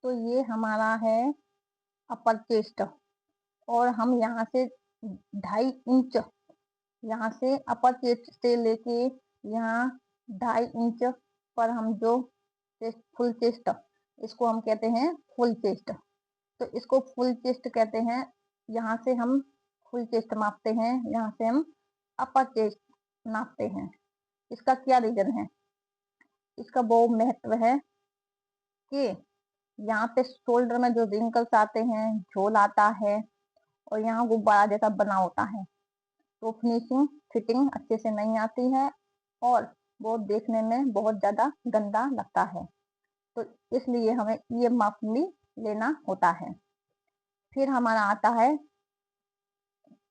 तो ये हमारा है अपर चेस्ट। और हम यहाँ से 2.5 इंच, यहाँ से अपर चेस्ट से लेके यहाँ 2.5 इंच पर हम जो चेस्ट, फुल चेस्ट, इसको हम कहते हैं फुल चेस्ट। तो इसको फुल चेस्ट कहते हैं। यहाँ से हम फुल चेस्ट मापते हैं, यहाँ से हम अपर चेस्ट नापते हैं। इसका क्या रीजन है? इसका वो महत्व है कि यहाँ पे शोल्डर में जो रिंकल्स आते हैं, झोल आता है और यहाँ गुब्बारा जैसा बना होता है, तो फिनिशिंग फिटिंग अच्छे से नहीं आती है और वो देखने में बहुत ज्यादा गंदा लगता है। तो इसलिए हमें ये माप भी लेना होता है। फिर हमारा आता है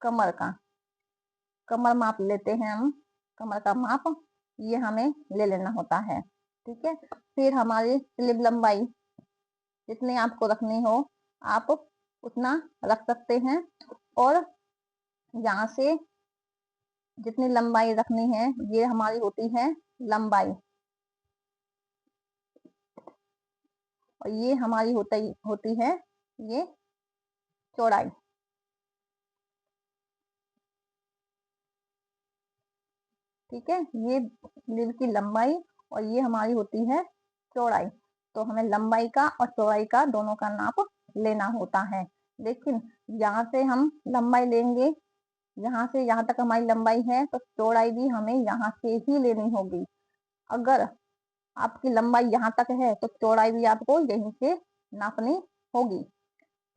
कमर का। कमर माप लेते हैं हम। कमर का माप ये हमें ले लेना होता है। ठीक है। फिर हमारी स्लीव लंबाई जितनी आपको रखनी हो आप उतना रख सकते हैं। और यहाँ से जितनी लंबाई रखनी है ये हमारी होती है लंबाई, और ये हमारी होती है ये चौड़ाई। ठीक है। ये स्लीव की लंबाई और ये हमारी होती है चौड़ाई। तो हमें लंबाई का और चौड़ाई का दोनों का नाप लेना होता है। लेकिन यहाँ से हम लंबाई लेंगे, यहाँ से यहाँ तक हमारी लंबाई है, तो चौड़ाई भी हमें यहाँ से ही लेनी होगी। अगर आपकी लंबाई यहाँ तक है तो चौड़ाई भी आपको यहीं से नापनी होगी।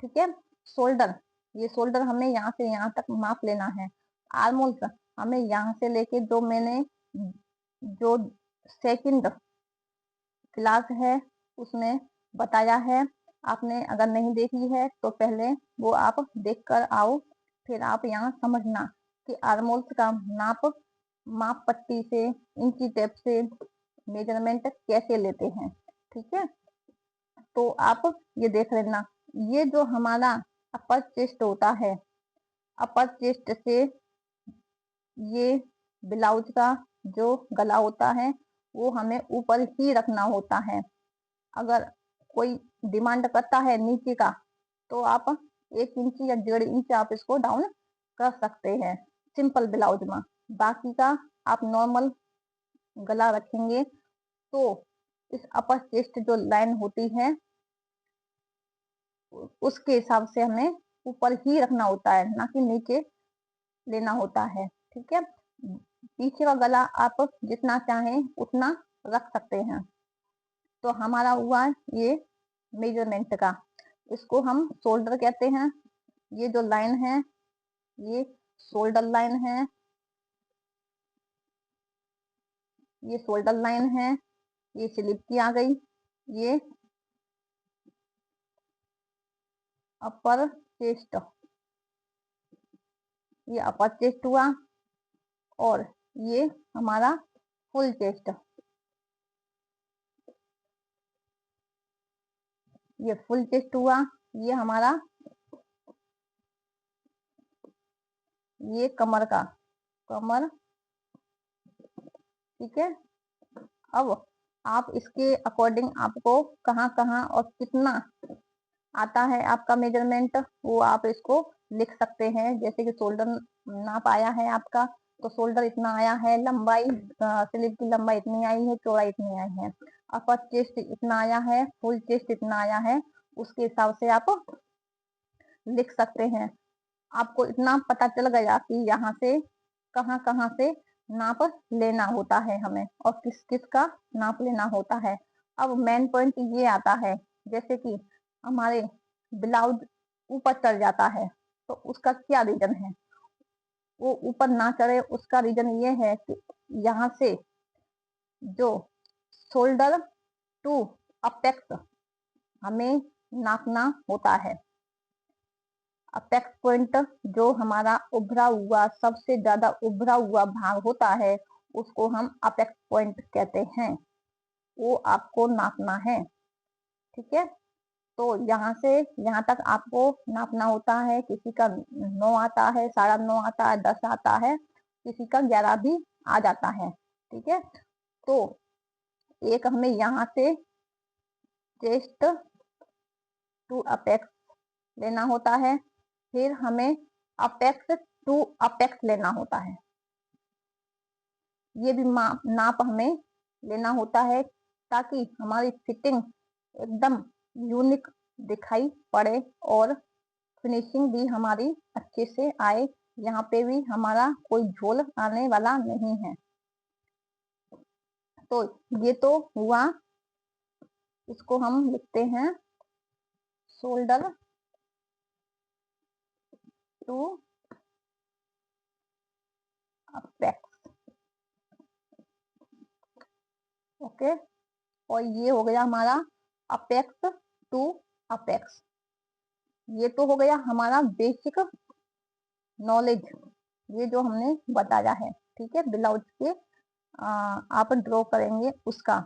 ठीक है। शोल्डर, ये शोल्डर हमें यहाँ से यहाँ तक माप लेना है। आर्मोल्स हमें यहाँ से लेके जो सेकंड क्लास है उसमें बताया है, आपने अगर नहीं देखी है तो पहले वो आप देख कर आओ, फिर आप यहाँ समझना कि आर्मोल्स का नाप माप पट्टी से, इंची टेप से मेजरमेंट कैसे लेते हैं। ठीक है। तो आप ये देख लेना। ये जो हमारा अपर चेस्ट होता है, अपर चेस्ट से ये ब्लाउज का जो गला होता है वो हमें ऊपर ही रखना होता है। अगर कोई डिमांड करता है नीचे का तो आप 1 इंच या 1.5 इंच आप इसको डाउन कर सकते हैं सिंपल ब्लाउज में। बाकी का आप नॉर्मल गला रखेंगे तो इस अपर चेस्ट जो लाइन होती है उसके हिसाब से हमें ऊपर ही रखना होता है, ना कि नीचे लेना होता है। ठीक है। पीछे का गला आप जितना चाहें उतना रख सकते हैं। तो हमारा हुआ ये मेजरमेंट का, इसको हम शोल्डर कहते हैं। ये जो लाइन है ये शोल्डर लाइन है, ये शोल्डर लाइन है, ये स्लीव की आ गई, ये अपर चेस्ट, ये अपर चेस्ट हुआ, और ये हमारा फुल चेस्ट, ये फुल चेस्ट हुआ, ये हमारा ये कमर का, कमर। ठीक है। अब आप इसके अकॉर्डिंग आपको कहाँ कहाँ और कितना आता है आपका मेजरमेंट वो आप इसको लिख सकते हैं। जैसे कि शोल्डर नाप आया है आपका, तो शोल्डर इतना आया है, लंबाई स्लीव की लंबाई इतनी आई है, चौड़ाई इतनी आई है, अपर चेस्ट इतना आया है, फुल चेस्ट इतना आया है, उसके हिसाब से आप लिख सकते हैं। आपको इतना पता चल गया कि यहाँ से कहाँ कहाँ से नाप लेना होता है हमें और किस किस का नाप लेना होता है। अब मेन पॉइंट ये आता है, जैसे कि हमारे ब्लाउज ऊपर चढ़ जाता है तो उसका क्या रीजन है? वो ऊपर ना चढ़े उसका रीजन ये है कि यहाँ से जो शोल्डर टू अपेक्स हमें नापना होता है। अपेक्स पॉइंट जो हमारा उभरा हुआ, सबसे ज्यादा उभरा हुआ भाग होता है उसको हम अपेक्स पॉइंट कहते हैं, वो आपको नापना है। ठीक है। तो यहाँ से यहाँ तक आपको नापना होता है। किसी का 9 आता है, 9.5 आता है, 10 आता है, किसी का 11 भी आ जाता है। ठीक है। तो एक हमें यहाँ से चेस्ट टू अपेक्स लेना होता है, फिर हमें अपेक्स टू अपेक्स लेना होता है। ये भी नाप हमें लेना होता है ताकि हमारी फिटिंग एकदम यूनिक दिखाई पड़े और फिनिशिंग भी हमारी अच्छे से आए। यहाँ पे भी हमारा कोई झोल आने वाला नहीं है। तो ये तो हुआ, इसको हम लिखते हैं शोल्डर टू अपेक्स। ओके, और ये हो गया हमारा अपेक्स टू अपेक्स। ये तो हो गया हमारा बेसिक नॉलेज, ये जो हमने बताया है। ठीक है, ब्लाउज के आप ड्रॉ करेंगे उसका।